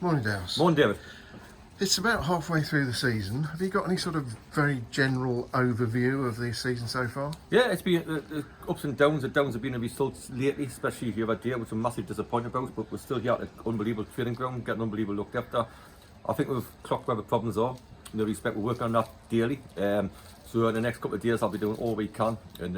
Morning, Dowse. Morning, David. It's about halfway through the season. Have you got any sort of very general overview of the season so far? Yeah, it's been ups and downs. The downs have been the results lately, especially the other day, which I'm massively disappointed about. But we're still here at an unbelievable training ground, getting unbelievable looked after. I think we've clocked where the problems are. In the respect, we're working on that daily. So in the next couple of days, I'll be doing all we can, and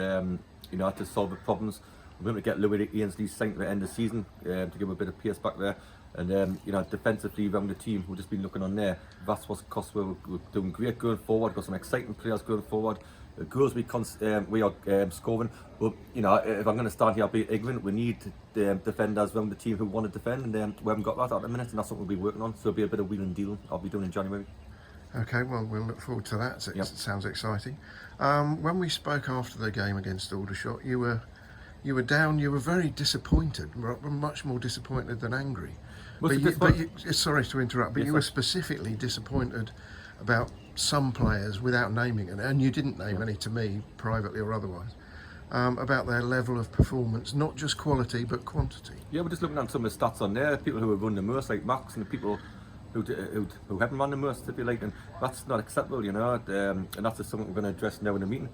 to solve the problems. We're going to get Louis Ainsley signed at the end of the season to give him a bit of pace back there. And defensively around the team, we've just been looking on there. That's what's cost. We're doing great going forward. Got some exciting players going forward. The goals we are scoring. But if I'm going to stand here, I'll be ignorant. We need defenders around the team who want to defend, and we haven't got that at the minute, and that's what we'll be working on. So it'll be a bit of wheeling and dealing. I'll be doing in January. Okay, well, we'll look forward to that. It sounds exciting. When we spoke after the game against Aldershot, you were down. You were very disappointed, much more disappointed than angry. Sorry to interrupt, but you were specifically disappointed about some players, without naming it, and you didn't name any to me, privately or otherwise, about their level of performance, not just quality but quantity. Yeah, we're just looking at some of the stats on there. People who have run the most, like Max, and the people who haven't run the most, if you like, and that's not acceptable, and that's just something we're going to address now in the meeting.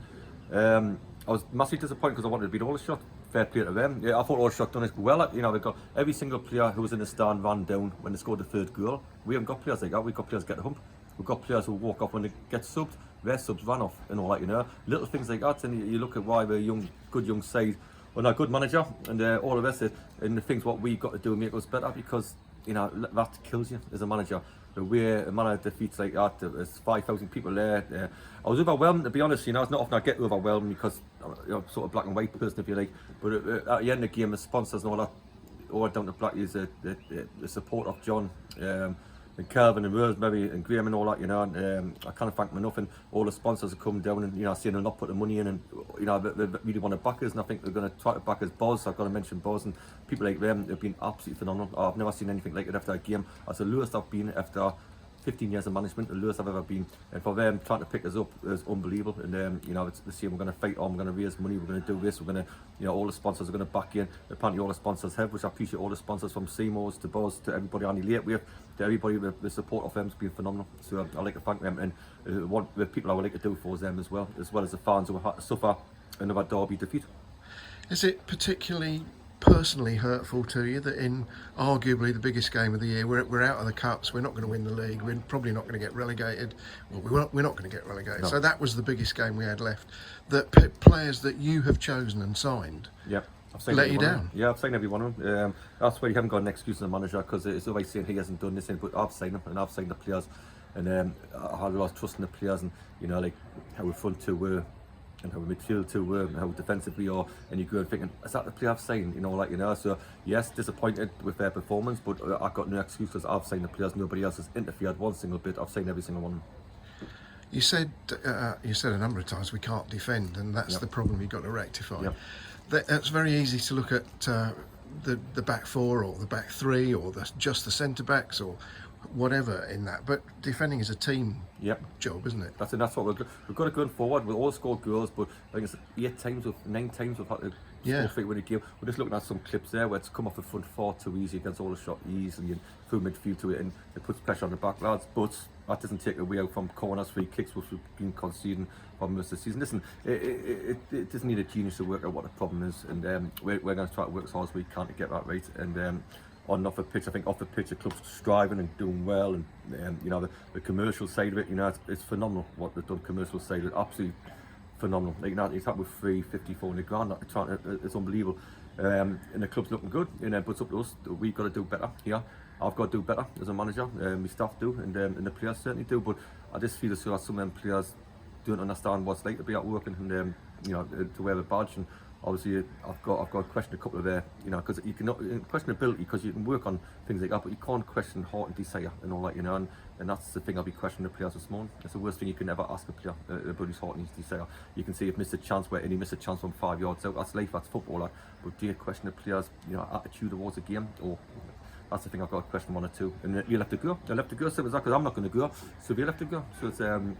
I was massively disappointed because I wanted to beat Aldershot. Fair play to them. Yeah, I thought Aldershot done it well. They've got every single player who was in the stand ran down when they scored the third goal. We haven't got players like that. We've got players who get the hump. We've got players who walk off when they get subbed. Their subs ran off and all that, Little things like that. And you look at why we're a good young side, well, not good manager, and all of this, and the things what we've got to do to make us better, because that kills you as a manager. The way a manager defeats like that, there's 5,000 people there. I was overwhelmed, to be honest. It's not often I get overwhelmed because I'm sort of black and white person, if you like. But at the end of the game, the sponsors and all that, all down to black is the support of John, and Calvin and Rosemary and Graham and all that, and I can't thank them enough. And all the sponsors have come down and saying they'll not put the money in, and they really want to back us, and I think they're going to try to back us. Boz, I've got to mention Boz, and people like them have been absolutely phenomenal. I've never seen anything like it after a game. That's the lowest I've been after 15 years of management, the lowest I've ever been, and for them trying to pick us up is unbelievable. And it's the same. We're going to fight on, we're going to raise money, we're going to do this, we're going to, all the sponsors are going to back in. Apparently all the sponsors have, which I appreciate. All the sponsors, from Seymours to Buzz to everybody on the late wave, to everybody, the support of them has been phenomenal. So I'd like to thank them, and the people I would like to do for them as well as the fans who had to suffer another derby defeat. Is it particularly personally hurtful to you that in arguably the biggest game of the year, we're out of the cups, we're not going to win the league, we're probably not going to get relegated, well, we're not going to get relegated, no. So that was the biggest game we had left, that players that you have chosen and signed let you down? Yeah, I've signed every one of them. That's why you haven't got an excuse as a manager, because it's always saying he hasn't done this, but I've signed them, and I've signed the players, and I had a lot of trust in the players, and like how we're front two were, and how we midfield to and how defensive we are, and you go and thinking, is that the player I've signed? So yes, disappointed with their performance, but I've got no excuse because I've signed the players. Nobody else has interfered one single bit. I've signed every single one. You said a number of times we can't defend, and that's the problem you've got to rectify. That's very easy to look at the back four or the back three or just the centre backs or whatever in that, but defending is a team job, isn't it? That's what we've got to go forward. We'll all score goals, but I think it's 9 times we've had to score free win a game. We're just looking at some clips there where it's come off the front far too easy against Aldershot easily and through midfield to it, and it puts pressure on the back lads, but that doesn't take away out from corners, free kicks, which we've been conceding for most of the season. Listen, it doesn't need a genius to work out what the problem is, and we're going to try to work as hard as we can to get that right. And on and off the pitch, I think off the pitch the club's striving and doing well, and the commercial side of it, it's phenomenal what they've done. Commercial side of it, absolutely phenomenal. He's up with 354 in the ground. It's unbelievable, and the club's looking good. But it's up to us. We've got to do better here. I've got to do better as a manager. My staff do, and the players certainly do. But I just feel as though some of them players don't understand what it's like to be out working, and to wear the badge. And obviously, I've got to question a couple of their, because you can question ability, because you can work on things like that, but you can't question heart and desire and all that, and that's the thing I'll be questioning the players this morning. It's the worst thing you can ever ask a player about his heart and his desire. You can see you've missed a chance where he missed a chance from 5 yards out. That's life, that's football. But do you question the players, attitude towards the game, or? That's the thing I've got to question one or two. And you'll have to go. You'll have to go. So because I'm not going to go. So you'll have to go. So it's and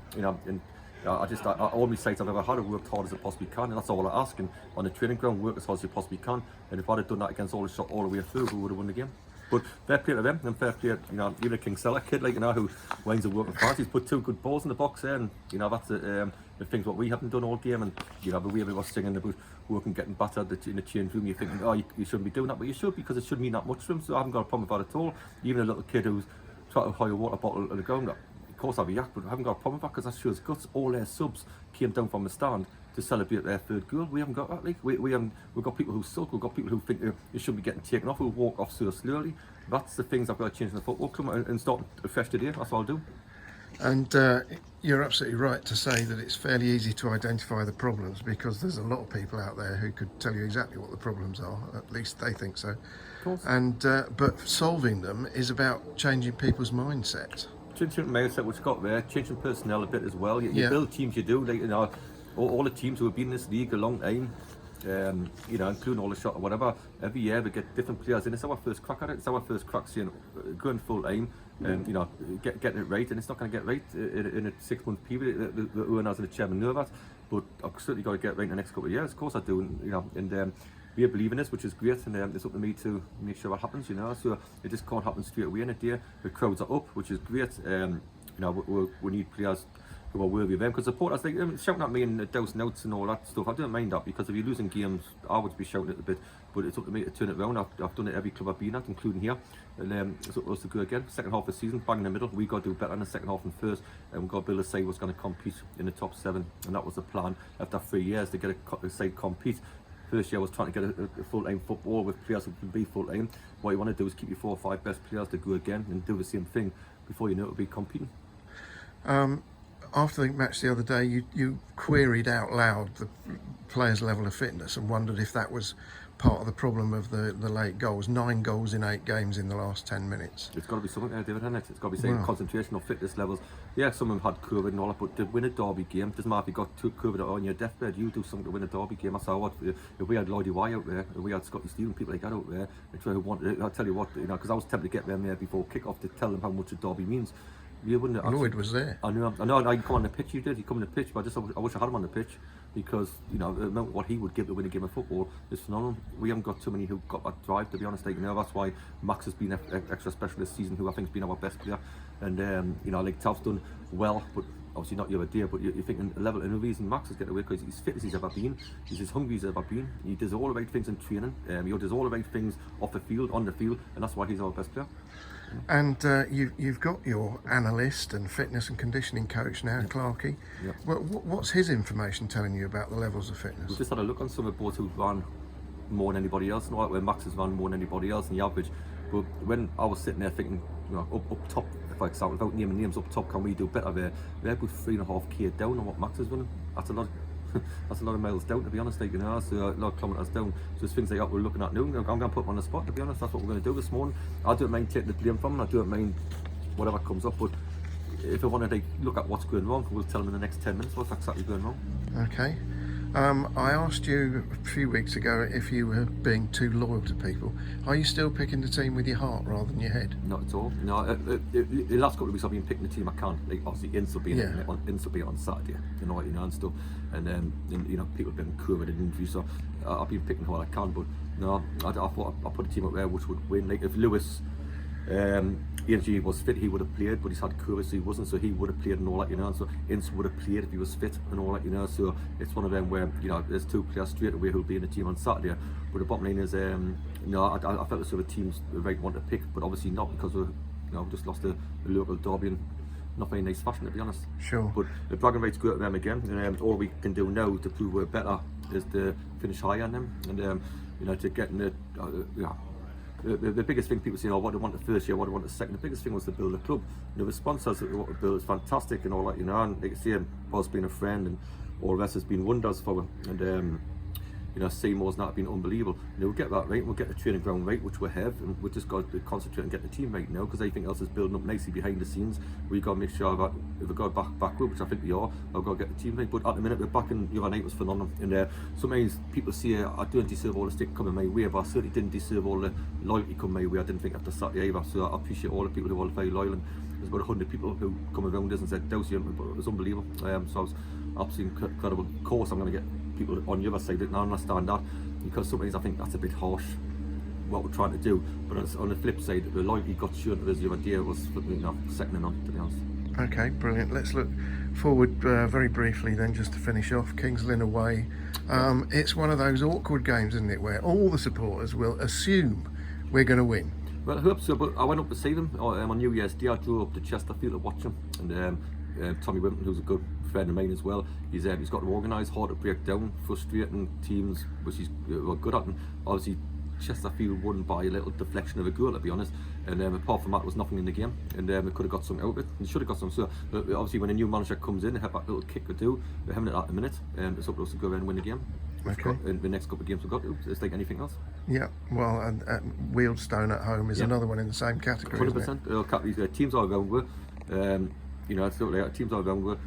all my sites I've ever had, I've worked hard as I possibly can, and that's all I ask. And on the training ground, work as hard as you possibly can. And if I'd have done that against all the way through, we would have won the game. But fair play to them, and fair play, even a King Seller kid, who winds up working fast. He's put 2 good balls in the box there, and that's the things what we haven't done all game. And the way we were singing about working, getting battered in the change room, you're thinking, oh, you shouldn't be doing that, but you should, because it shouldn't mean that much to him. So I haven't got a problem with that at all. Even a little kid who's trying to hire a water bottle at the ground, of course I'll be yacked, but I haven't got a problem with that, because that shows guts. All their subs came down from the stand to celebrate their 3rd goal. We haven't got that, we've got people who sulk, we've got people who think they should be getting taken off, who walk off so slowly. That's the things I've got to change in the football club and start afresh today. That's what I'll do. And you're absolutely right to say that it's fairly easy to identify the problems, because there's a lot of people out there who could tell you exactly what the problems are. At least they think so. Of course. And but solving them is about changing people's mindset. Changing mindset, which got there, changing personnel a bit as well. You build teams, you do, all the teams who have been in this league a long time, including all the shot or whatever, every year we get different players in. It's our first crack at it. It's our first crack seeing going full time, getting it right, and it's not going to get right in a 6-month period. The owners and the chairman know that, but I've certainly got to get right in the next couple of years. Of course I do, and we believe in this, which is great, and it's up to me to make sure that happens. So it just can't happen straight away in a day. The crowds are up, which is great. We need players who are worthy of them, because supporters shouting at me and Dowse notes and all that stuff. I don't mind that, because if you're losing games, I would be shouting it a bit, but it's up to me to turn it around. I've done it every club I've been at, including here, and it's up to us to go again. Second half of the season, bang in the middle, we got to do better in the second half than first, and we've got to build a side was going to compete in the top 7, and that was the plan after 3 years to get a side compete. First year was trying to get a full-time football with players who can be full-time. What you want to do is keep your 4 or 5 best players to go again and do the same thing before you know it'll be competing. After the match the other day, you queried out loud the players' level of fitness and wondered if that was part of the problem of the late goals. 9 goals in 8 games in the last 10 minutes. It's got to be something there, David, hasn't it? It's got to be saying concentration or fitness levels. Yeah, some of them had COVID and all that, but to win a derby game, doesn't matter if you got COVID on your deathbed, you do something to win a derby game. That's how if we had Lloydie Y out there, if we had Scotty Stephen, people like that out there, who wanted it, I'll tell you what, because I was tempted to get them there before kick-off to tell them how much a derby means. You wouldn't. Lloyd was there. I know. You come on the pitch. You did. You come on the pitch, but I wish I had him on the pitch, because what he would give to win a game of football is phenomenal. We haven't got too many who got that drive, to be honest. That's why Max has been extra special this season, who I think has been our best player. And Tav's done well, but obviously not the other day. But you're thinking level, and the reason Max is getting away, because he's fit as he's ever been. He's as hungry as he's ever been. He does all the right things in training. He does all the right things off the field, on the field, and that's why he's our best player. And you've got your analyst and fitness and conditioning coach now, Clarkey. Yep. What's his information telling you about the levels of fitness? We've just had a look on some of the boys who've run more than anybody else, and where Max has run more than anybody else in the average. But when I was sitting there thinking, up top, for example, without naming names, up top, can we do better there? They're about 3.5k down on what Max is running. That's a lot. That's a lot of miles down, to be honest. So a lot of kilometres down. So it's things like that we're looking at now. I'm going to put them on the spot, to be honest. That's what we're going to do this morning. I don't mind taking the blame from them. I don't mind whatever comes up. But if I want to look at what's going wrong, we'll tell them in the next 10 minutes what's exactly going wrong. Okay. I asked you a few weeks ago if you were being too loyal to people. Are you still picking the team with your heart rather than your head? Not at all. No, the last couple of weeks I've been picking the team I can. Obviously, Ince will be on Saturday, and stuff. And then people have been COVID and injuries, so I've been picking what I can. But no, I thought I'd put a team up there which would win. If Lewis Energy was fit, he would have played, but he's had COVID, so he wasn't, so he would have played and all that, and so Ince would have played if he was fit and all that, so it's one of them where, there's 2 players straight away who'll be in the team on Saturday, but the bottom line is, I felt the sort of teams the right one to pick, but obviously not, because we just lost the local derby in not very nice fashion, to be honest. Sure. But the bragging rights go to them again, and all we can do now to prove we're better is to finish high on them, and to get in the biggest thing people say, what do you want the first year, what do you want the second? The biggest thing was to build a club. The sponsors that we want to build is fantastic and all that, and like I say, Buzz being a friend and all the rest has been wonders for him. And Seymours not been unbelievable. We'll get that right, we'll get the training ground right, which we have, and we've just got to concentrate and get the team right now, because everything else is building up nicely behind the scenes. We've got to make sure that if we go backward, which I think we are, we've got to get the team right. But at the minute, we're back, and the other night was phenomenal. And sometimes people say I don't deserve all the stick coming my way, but I certainly didn't deserve all the loyalty coming my way. I didn't think after Saturday either, so I appreciate all the people who are very loyal. And there's about 100 people who come around us and said, Dowse, it was unbelievable. So I was absolutely incredible. Of course, I'm going to get people on the other side that now understand that, because sometimes I think that's a bit harsh what we're trying to do. But on the flip side, the loyalty got shown to us the other day was second to none, to be honest. Okay, brilliant. Let's look forward very briefly then, just to finish off. Kings Lynn away. It's one of those awkward games, isn't it, where all the supporters will assume we're going to win. Well, I hope so, but I went up to see them on New Year's Day. I drove up to Chesterfield to watch them, and Tommy Wimpton, who's a good friend of mine as well, he's got them organised, hard to break down, frustrating teams, which he's good at. And obviously, Chesterfield won by a little deflection of a goal, to be honest. And apart from that, there was nothing in the game, and they could have got something out of it. And should have got something. So obviously, when a new manager comes in, they have that little kick or two. We're having it at the minute, and it's up to us to go around and win the game. Okay. In the next couple of games we've got to, it's like anything else. Yeah, well, and Wealdstone at home is another one in the same category. 100%. Teams all around were, it's sort of like teams all around were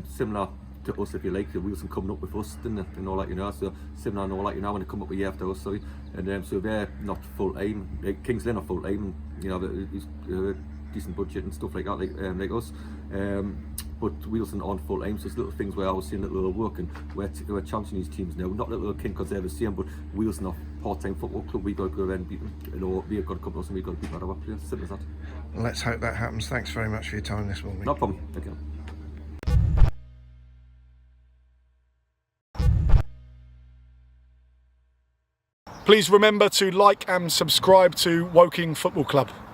similar to us, if you like. The Wilson coming up with us, didn't it? And all that, so similar and all that, when they come up a year after us, sorry. And so they're not full aim. Kings Lynn are full aim, and it's decent budget and stuff like that, like us. But Wilson aren't full aim, so it's little things where I was seeing little work, and we're challenging these teams now. Not little kin because they're the same, but Wilson are part-time football club. We've got to go around and beat them. We've got to come to us and we've got to beat that other players. Simple as that. Let's hope that happens. Thanks very much for your time this morning. No problem. Thank you. Please remember to like and subscribe to Woking Football Club.